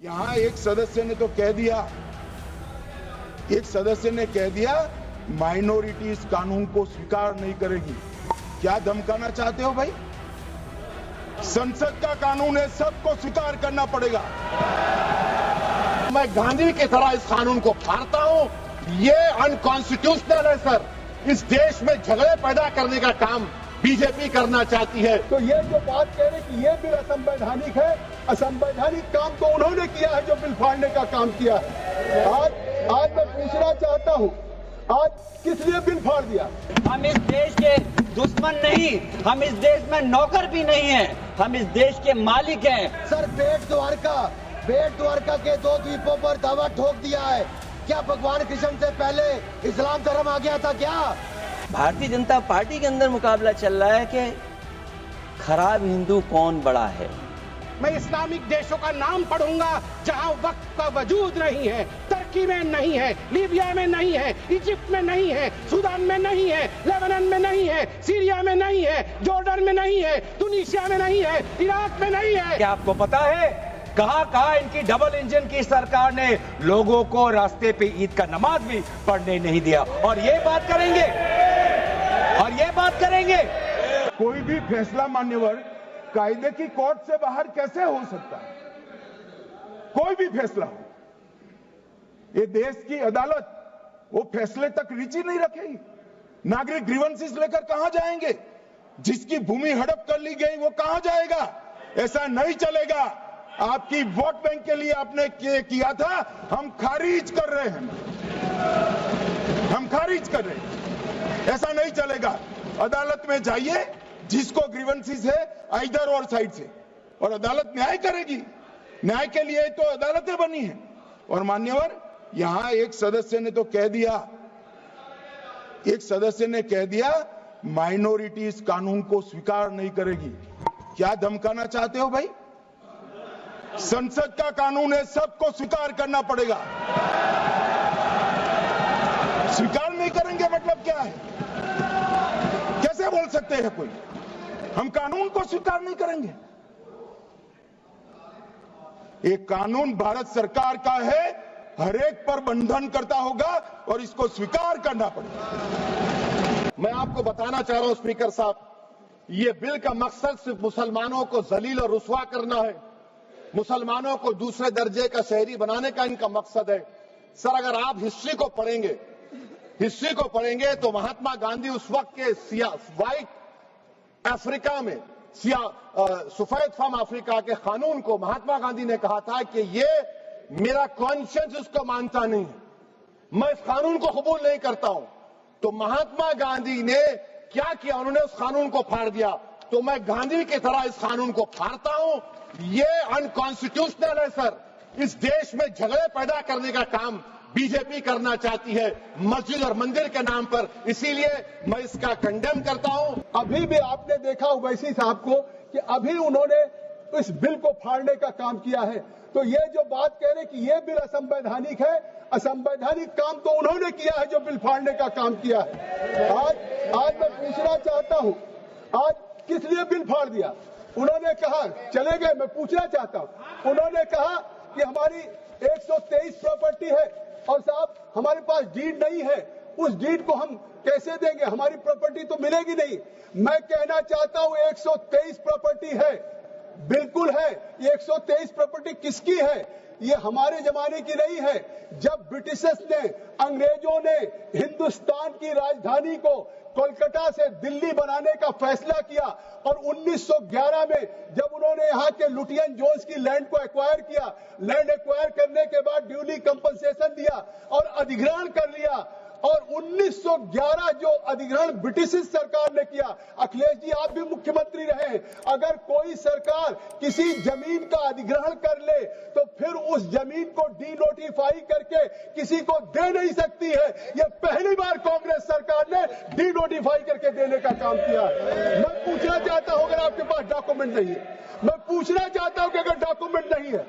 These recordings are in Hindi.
यहाँ एक सदस्य ने तो कह दिया, एक सदस्य ने कह दिया माइनॉरिटी इस कानून को स्वीकार नहीं करेगी। क्या धमकाना चाहते हो भाई? संसद का कानून है, सबको स्वीकार करना पड़ेगा। मैं गांधी की तरह इस कानून को फाड़ता हूं। ये अनकॉन्स्टिट्यूशनल है सर। इस देश में झगड़े पैदा करने का काम बीजेपी करना चाहती है। तो ये जो बात कह रहे कि ये बिल असंवैधानिक है, असंवैधानिक काम तो उन्होंने किया है जो बिल फाड़ने का काम किया है। आज मैं पूछना चाहता हूँ, आज किस लिए बिल फाड़ दिया? हम इस देश के दुश्मन नहीं, हम इस देश में नौकर भी नहीं हैं, हम इस देश के मालिक हैं। सर बेट द्वारका के 2 द्वीपों पर दावा ठोक दिया है। क्या भगवान कृष्ण से पहले इस्लाम धर्म आ गया था क्या? भारतीय जनता पार्टी के अंदर मुकाबला चल रहा है कि खराब हिंदू कौन बड़ा है। मैं इस्लामिक देशों का नाम पढ़ूंगा जहां वक्त का वजूद नहीं है, तुर्की में नहीं है, लीबिया में नहीं है, इजिप्ट में नहीं है, सूडान में नहीं है, लेबनान में नहीं है, सीरिया में नहीं है, जॉर्डन में नहीं है, तुनीसिया में नहीं है, इराक में नहीं है। क्या आपको पता है कहां इनकी डबल इंजन की सरकार ने लोगों को रास्ते पे ईद का नमाज भी पढ़ने नहीं दिया? और ये बात करेंगे कोई भी फैसला मान्यवर कायदे की कोर्ट से बाहर कैसे हो सकता है? कोई भी फैसला हो, ये देश की अदालत वो फैसले तक रुचि नहीं रखेगी। नागरिक ग्रीवेंसेस लेकर कहां जाएंगे? जिसकी भूमि हड़प कर ली गई वो कहां जाएगा? ऐसा नहीं चलेगा। आपकी वोट बैंक के लिए आपने किया था, हम खारिज कर रहे हैं, हम खारिज कर रहे हैं। ऐसा नहीं चलेगा। अदालत में जाइए, जिसको ग्रीवेंसेस है इधर और साइड से, और अदालत न्याय करेगी। न्याय के लिए तो अदालतें बनी हैं। और मान्यवर, यहां एक सदस्य ने तो कह दिया, एक सदस्य ने कह दिया माइनॉरिटी इस कानून को स्वीकार नहीं करेगी। क्या धमकाना चाहते हो भाई? संसद का कानून है, सबको स्वीकार करना पड़ेगा। स्वीकार नहीं करेंगे मतलब क्या है? कैसे बोल सकते हैं कोई हम कानून को स्वीकार नहीं करेंगे? ये कानून भारत सरकार का है, हरेक पर बंधन करता होगा और इसको स्वीकार करना पड़ेगा। मैं आपको बताना चाह रहा हूं स्पीकर साहब, ये बिल का मकसद सिर्फ मुसलमानों को जलील और रुस्वा करना है, मुसलमानों को दूसरे दर्जे का शहरी बनाने का इनका मकसद है। सर अगर आप हिस्ट्री को पढ़ेंगे तो महात्मा गांधी उस वक्त के व्हाइट अफ्रीका में सफेद फॉर्म अफ्रीका के कानून को महात्मा गांधी ने कहा था कि ये मेरा कॉन्शियंस इसको मानता नहीं है, मैं इस कानून को कबूल नहीं करता हूं। तो महात्मा गांधी ने क्या किया? उन्होंने उस कानून को फाड़ दिया। तो मैं गांधी की तरह इस कानून को फाड़ता हूं। ये अनकॉन्स्टिट्यूशनल है सर। इस देश में झगड़े पैदा करने का काम बीजेपी करना चाहती है मस्जिद और मंदिर के नाम पर, इसीलिए मैं इसका कंडेम करता हूं। अभी भी आपने देखा ओवैसी साहब को कि अभी उन्होंने इस बिल को फाड़ने का काम किया है। तो ये जो बात कह रहे कि ये बिल असंवैधानिक है, असंवैधानिक काम तो उन्होंने किया है जो बिल फाड़ने का काम किया है। आज मैं पूछना चाहता हूं, आज किस लिए बिल फाड़ दिया? उन्होंने कहा, चले गए, मैं पूछना चाहता हूं, उन्होंने कहा कि हमारी 123 प्रॉपर्टी है और साहब हमारे पास डीड नहीं है, उस डीड को हम कैसे देंगे? हमारी प्रॉपर्टी तो मिलेगी नहीं। मैं कहना चाहता हूं 123 प्रॉपर्टी है, बिल्कुल है। ये 123 प्रॉपर्टी किसकी है? ये हमारे जमाने की नहीं है। जब ब्रिटिशर्स ने, अंग्रेजों ने हिंदुस्तान की राजधानी को कोलकाता से दिल्ली बनाने का फैसला किया और 1911 में जब उन्होंने यहाँ के लुटियन जोन्स की लैंड को एक्वायर किया, लैंड एक्वायर करने के बाद ड्यूली कंपनसेशन दिया और अधिग्रहण कर लिया। और 1911 जो अधिग्रहण ब्रिटिश सरकार ने किया, अखिलेश जी आप भी मुख्यमंत्री रहे, अगर कोई सरकार किसी जमीन का अधिग्रहण कर ले तो फिर उस जमीन को डीनोटिफाई करके किसी को दे नहीं सकती है। यह पहली बार कांग्रेस सरकार ने डीनोटिफाई करके देने का काम किया। मैं पूछना चाहता हूं, अगर आपके पास डॉक्यूमेंट नहीं है, मैं पूछना चाहता हूं कि अगर डॉक्यूमेंट नहीं है,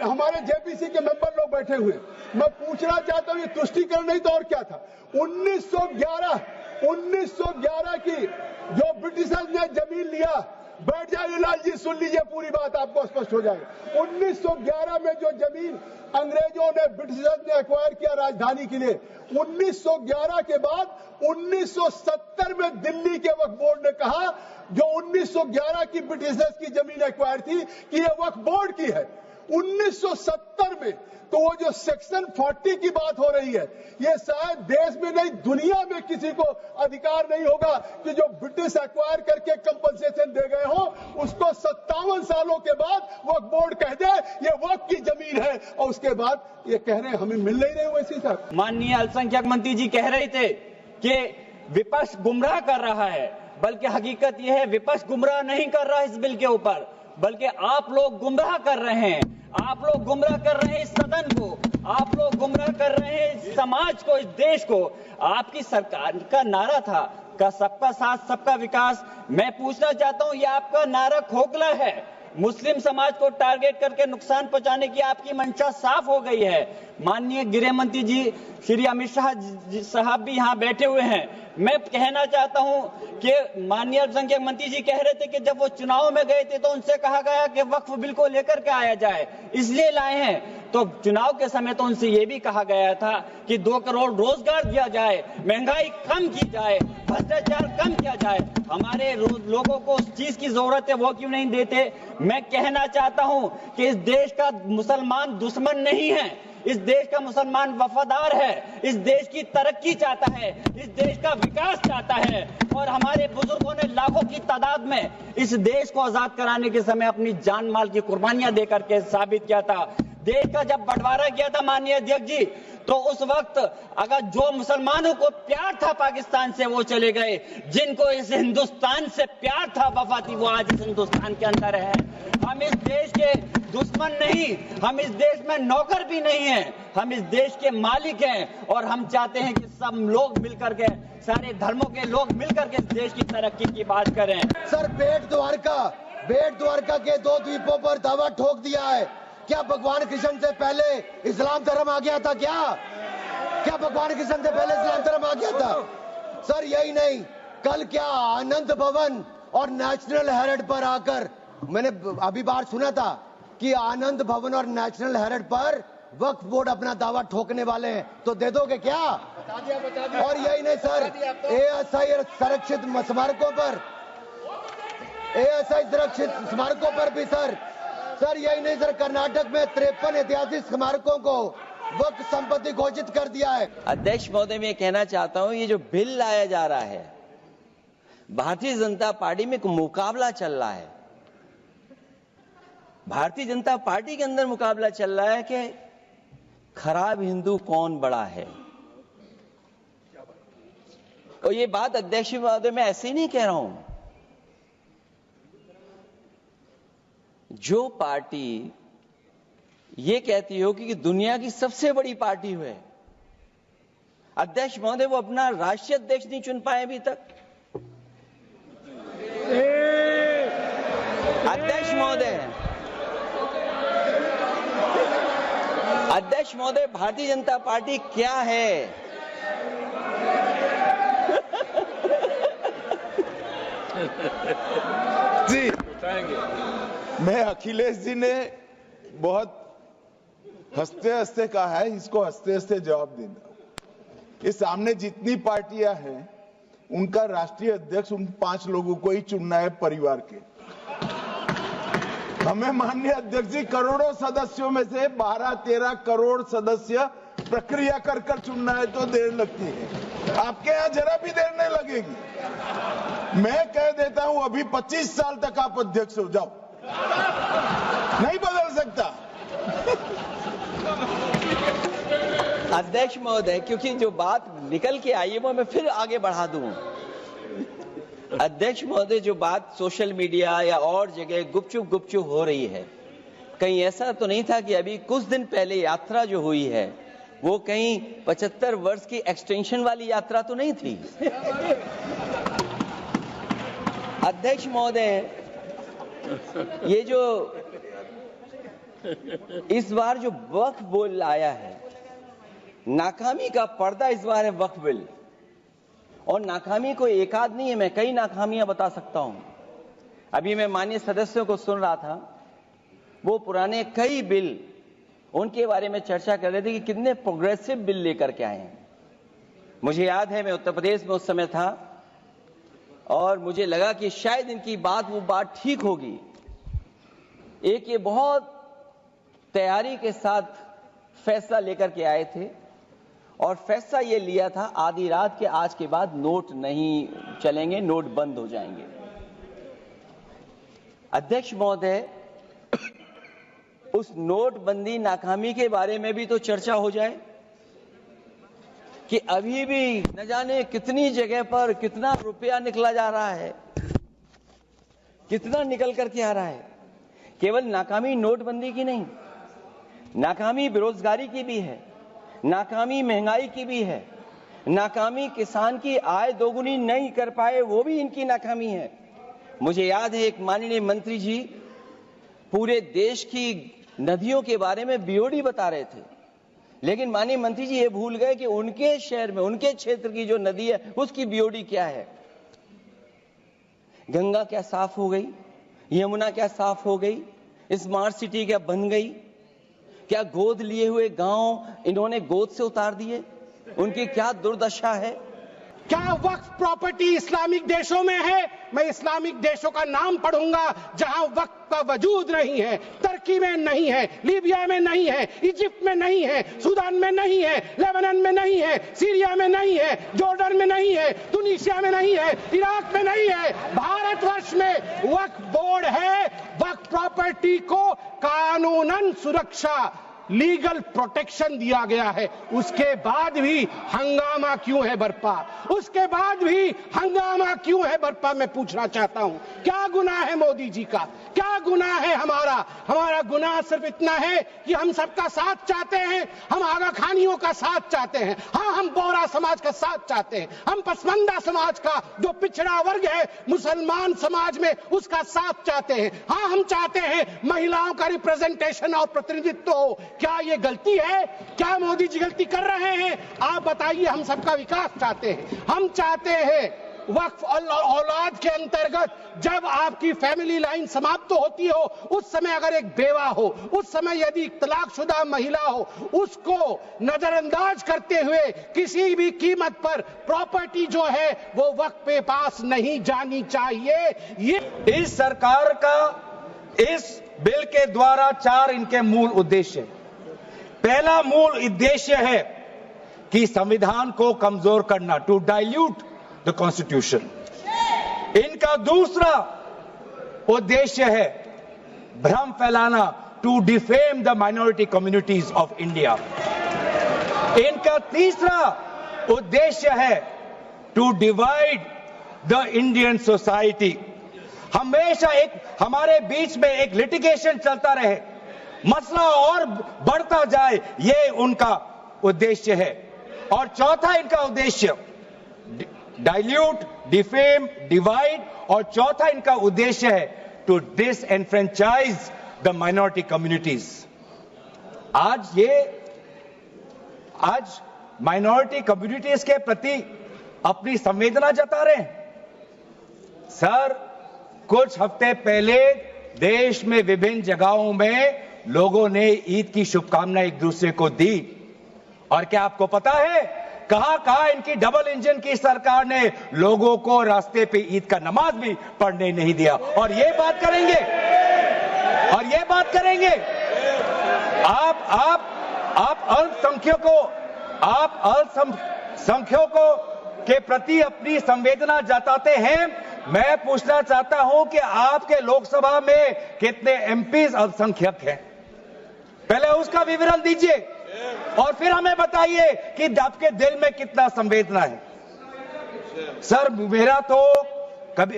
हमारे जेपीसी के मेंबर लोग बैठे हुए, मैं पूछना चाहता हूं ये तुष्टिकरण नहीं तो और क्या था? 1911 की जो ब्रिटिशर्स ने जमीन लिया बैठ जाइए लाल जी, सुन लीजिए पूरी बात, आपको स्पष्ट हो जाएगा। 1911 में जो जमीन अंग्रेजों ने, ब्रिटिशर्स ने एक्वायर किया राजधानी के लिए, 1911 के बाद 1970 में दिल्ली के वक्फ बोर्ड ने कहा, जो 1911 की ब्रिटिशर्स की जमीन एक्वायर थी, कि ये वक्फ बोर्ड की है। 1970 में तो वो जो सेक्शन 40 की बात हो रही है, ये शायद देश में नहीं दुनिया में किसी को अधिकार नहीं होगा कि जो ब्रिटिश एक्वायर करके कंपनसेशन दे गए हो, उसको 57 सालों के बाद वक्फ बोर्ड कह दे ये वक्फ की जमीन है, और उसके बाद ये कह रहे हैं हमें मिल नहीं रहे वैसे साहब। माननीय अल्पसंख्यक मंत्री जी कह रहे थे कि विपक्ष गुमराह कर रहा है, बल्कि हकीकत यह है विपक्ष गुमराह नहीं कर रहा इस बिल के ऊपर, बल्कि आप लोग गुमराह कर रहे हैं। आप लोग गुमराह कर रहे हैं इस सदन को, आप लोग गुमराह कर रहे हैं इस समाज को, इस देश को। आपकी सरकार का नारा था का सबका साथ सबका विकास। मैं पूछना चाहता हूं, यह आपका नारा खोखला है। मुस्लिम समाज को टारगेट करके नुकसान पहुंचाने की आपकी मंशा साफ हो गई है। माननीय गृह मंत्री जी श्री अमित शाह साहब भी यहाँ बैठे हुए हैं। मैं कहना चाहता हूं कि माननीय अल्पसंख्यक मंत्री जी कह रहे थे कि जब वो चुनाव में गए थे तो उनसे कहा गया कि वक्फ बिल को लेकर के आया जाए, इसलिए लाए हैं। तो चुनाव के समय तो उनसे ये भी कहा गया था कि 2 करोड़ रोजगार दिया जाए, महंगाई कम की जाए, भ्रष्टाचार कम किया जाए। हमारे लोगों को उस चीज की जरूरत है, वो क्यों नहीं देते? मैं कहना चाहता हूं कि इस देश का मुसलमान दुश्मन नहीं है, इस देश का मुसलमान वफादार है, इस देश की तरक्की चाहता है, इस देश का विकास चाहता है। और हमारे बुजुर्गों ने लाखों की तादाद में इस देश को आजाद कराने के समय अपनी जान माल की कुर्बानियां देकर के साबित किया था। देश का जब बंटवारा किया था माननीय अध्यक्ष जी, तो उस वक्त अगर जो मुसलमानों को प्यार था पाकिस्तान से वो चले गए, जिनको इस हिंदुस्तान से प्यार था, वफा थी, वो आज इस हिंदुस्तान के अंदर है। हम इस देश के दुश्मन नहीं, हम इस देश में नौकर भी नहीं हैं, हम इस देश के मालिक हैं। और हम चाहते हैं कि सब लोग मिलकर के, सारे धर्मों के लोग मिलकर के इस देश की तरक्की की बात करें। सर, बेट द्वारका के 2 द्वीपों पर दावा ठोक दिया है। क्या भगवान कृष्ण से पहले इस्लाम धर्म आ गया था? क्या भगवान कृष्ण से पहले इस्लाम धर्म आ गया था? सर, यही नहीं, कल क्या आनंद भवन और नेशनल हेराल्ड पर आकर, मैंने अभी बात सुना था कि आनंद भवन और नेशनल हेराल्ड पर वक्फ बोर्ड अपना दावा ठोकने वाले हैं, तो दे दोगे क्या? बता दिया। और यही नहीं सर, एएसआई संरक्षित स्मारकों पर भी सर यही नहीं सर, कर्नाटक में 53 ऐतिहासिक स्मारकों को वक्फ संपत्ति घोषित कर दिया है। अध्यक्ष महोदय, मैं कहना चाहता हूं, ये जो बिल लाया जा रहा है, भारतीय जनता पार्टी में एक मुकाबला चल रहा है। भारतीय जनता पार्टी के अंदर मुकाबला चल रहा है कि खराब हिंदू कौन बड़ा है। और ये बात अध्यक्ष महोदय मैं ऐसे ही नहीं कह रहा हूं। जो पार्टी ये कहती हो कि दुनिया की सबसे बड़ी पार्टी है, अध्यक्ष महोदय वो अपना राष्ट्रीय अध्यक्ष नहीं चुन पाए अभी तक। अध्यक्ष महोदय भारतीय जनता पार्टी क्या है? जी, मैं अखिलेश जी ने बहुत हंसते हंसते कहा है, इसको हंसते हंसते जवाब देना। इस सामने जितनी पार्टियां हैं उनका राष्ट्रीय अध्यक्ष उन 5 लोगों को ही चुनना है परिवार के। हमें माननीय अध्यक्ष जी करोड़ों सदस्यों में से 12-13 करोड़ सदस्य प्रक्रिया कर कर चुनना है तो देर लगती है, आपके यहां जरा भी देर नहीं लगेगी। मैं कह देता हूं अभी 25 साल तक आप अध्यक्ष हो जाओ, नहीं बदल सकता। अध्यक्ष महोदय, क्योंकि जो बात निकल के आई है वो मैं फिर आगे बढ़ा दूं। अध्यक्ष महोदय, जो बात सोशल मीडिया या और जगह गुपचुप हो रही है, कहीं ऐसा तो नहीं था कि अभी कुछ दिन पहले यात्रा जो हुई है वो कहीं 75 वर्ष की एक्सटेंशन वाली यात्रा तो नहीं थी? अध्यक्ष महोदय, ये जो इस बार जो वक्फ बिल आया है, नाकामी का पर्दा इस बार है वक्फ बिल। और नाकामी को एक आध नहीं है, मैं कई नाकामियां बता सकता हूं। अभी मैं माननीय सदस्यों को सुन रहा था, वो पुराने कई बिल उनके बारे में चर्चा कर रहे थे कि कितने प्रोग्रेसिव बिल लेकर के आए हैं। मुझे याद है मैं उत्तर प्रदेश में उस समय था और मुझे लगा कि शायद इनकी वो बात ठीक होगी। एक ये बहुत तैयारी के साथ फैसला लेकर के आए थे और फैसला ये लिया था आधी रात के आज के बाद नोट नहीं चलेंगे, नोट बंद हो जाएंगे। अध्यक्ष महोदय, उस नोटबंदी नाकामी के बारे में भी तो चर्चा हो जाए कि अभी भी न जाने कितनी जगह पर कितना रुपया निकला जा रहा है, कितना निकल करके आ रहा है। केवल नाकामी नोटबंदी की नहीं, नाकामी बेरोजगारी की भी है, नाकामी महंगाई की भी है, नाकामी किसान की आय दोगुनी नहीं कर पाए वो भी इनकी नाकामी है। मुझे याद है एक माननीय मंत्री जी पूरे देश की नदियों के बारे में बीओडी बता रहे थे, लेकिन माननीय मंत्री जी ये भूल गए कि उनके शहर में, उनके क्षेत्र की जो नदी है उसकी बीओडी क्या है। गंगा क्या साफ हो गई, यमुना क्या साफ हो गई, स्मार्ट सिटी क्या बन गई, क्या गोद लिए हुए गांव इन्होंने गोद से उतार दिए, उनकी क्या दुर्दशा है। क्या वक्फ प्रॉपर्टी इस्लामिक देशों में है? मैं इस्लामिक देशों का नाम पढ़ूंगा जहां वक्फ का वजूद नहीं है, तुर्की में नहीं है, लीबिया में नहीं है, इजिप्ट में नहीं है, सूडान में नहीं है, लेबनान में नहीं है, सीरिया में नहीं है, जॉर्डन में नहीं है, तुनीसिया में नहीं है, इराक में नहीं है, भारतवर्ष में वक्फ बोर्ड है। वक्फ प्रॉपर्टी को कानूनन सुरक्षा, लीगल प्रोटेक्शन दिया गया है, उसके बाद भी हंगामा क्यों है बरपा? उसके बाद भी हंगामा क्यों है बरपा? मैं पूछना चाहता हूं, क्या गुनाह है मोदी जी का? क्या गुनाह है हमारा? हमारा गुनाह सिर्फ इतना है कि हम सबका साथ चाहते हैं, हम आगा खानियों का साथ चाहते हैं, हाँ हम बोहरा समाज का साथ चाहते हैं, हम पसमानदा समाज का जो पिछड़ा वर्ग है मुसलमान समाज में उसका साथ चाहते हैं, हाँ हम चाहते हैं महिलाओं का रिप्रेजेंटेशन और प्रतिनिधित्व हो। क्या ये गलती है? क्या मोदी जी गलती कर रहे हैं? आप बताइए। हम सबका विकास चाहते हैं, हम चाहते हैं वक्फ औलाद के अंतर्गत जब आपकी फैमिली लाइन समाप्त होती हो उस समय अगर एक बेवा हो, उस समय यदि तलाकशुदा महिला हो, उसको नजरअंदाज करते हुए किसी भी कीमत पर प्रॉपर्टी जो है वो वक्फ पे पास नहीं जानी चाहिए। ये इस सरकार का इस बिल के द्वारा 4 इनके मूल उद्देश्य। पहला मूल उद्देश्य है कि संविधान को कमजोर करना, टू डाइल्यूट द कॉन्स्टिट्यूशन। इनका दूसरा उद्देश्य है भ्रम फैलाना, to defame the minority communities of India. इनका तीसरा उद्देश्य है to divide the Indian society. हमेशा एक हमारे बीच में एक लिटिगेशन चलता रहे, मसला और बढ़ता जाए, ये उनका उद्देश्य है। और चौथा इनका उद्देश्य डाइल्यूट, डिफेम, डिवाइड, और चौथा इनका उद्देश्य है to disenfranchise the minority communities. आज माइनॉरिटी कम्युनिटीज के प्रति अपनी संवेदना जता रहे हैं। सर, कुछ हफ्ते पहले देश में विभिन्न जगहों में लोगों ने ईद की शुभकामनाएं एक दूसरे को दी, और क्या आपको पता है कहां इनकी डबल इंजन की सरकार ने लोगों को रास्ते पे ईद का नमाज भी पढ़ने नहीं दिया। और ये बात करेंगे आप अल्पसंख्यकों के प्रति अपनी संवेदना जताते हैं। मैं पूछना चाहता हूं कि आपके लोकसभा में कितने एमपीज अल्पसंख्यक हैं? पहले उसका विवरण दीजिए और फिर हमें बताइए कि आपके दिल में कितना संवेदना है। सर, मेरा तो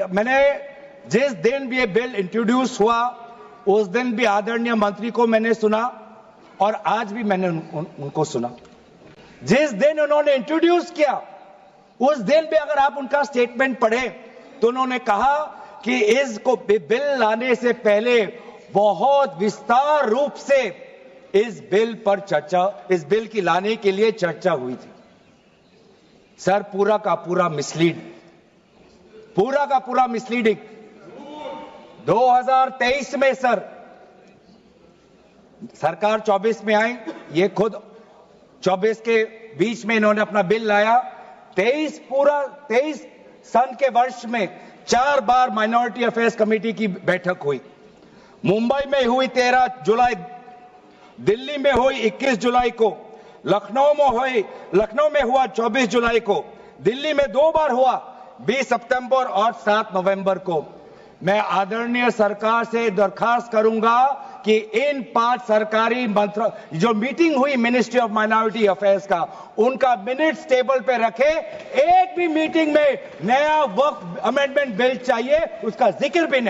मैंने जिस दिन भी ये बिल इंट्रोड्यूस हुआ उस दिन भी आदरणीय मंत्री को मैंने सुना और आज भी मैंने उनको सुना। जिस दिन उन्होंने इंट्रोड्यूस किया उस दिन भी अगर आप उनका स्टेटमेंट पढ़े तो उन्होंने कहा कि इसको बिल लाने से पहले बहुत विस्तार रूप से इस बिल की लाने के लिए चर्चा हुई थी। सर, पूरा का पूरा मिसलीडिंग। 2023 में सर, सरकार 24 में आई, ये खुद 24 के बीच में इन्होंने अपना बिल लाया। 23 सन के वर्ष में 4 बार माइनॉरिटी अफेयर्स कमेटी की बैठक हुई। मुंबई में हुई 13 जुलाई, दिल्ली में हुई 21 जुलाई को, लखनऊ में हुआ 24 जुलाई को, दिल्ली में 2 बार हुआ 20 सितंबर और 7 नवंबर को। मैं आदरणीय सरकार से दरखास्त करूंगा कि इन 5 सरकारी जो मीटिंग हुई मिनिस्ट्री ऑफ माइनॉरिटी अफेयर्स का, उनका मिनट्स टेबल पे रखे। एक भी मीटिंग में नया वक्फ अमेंडमेंट बिल चाहिए उसका जिक्र भी नहीं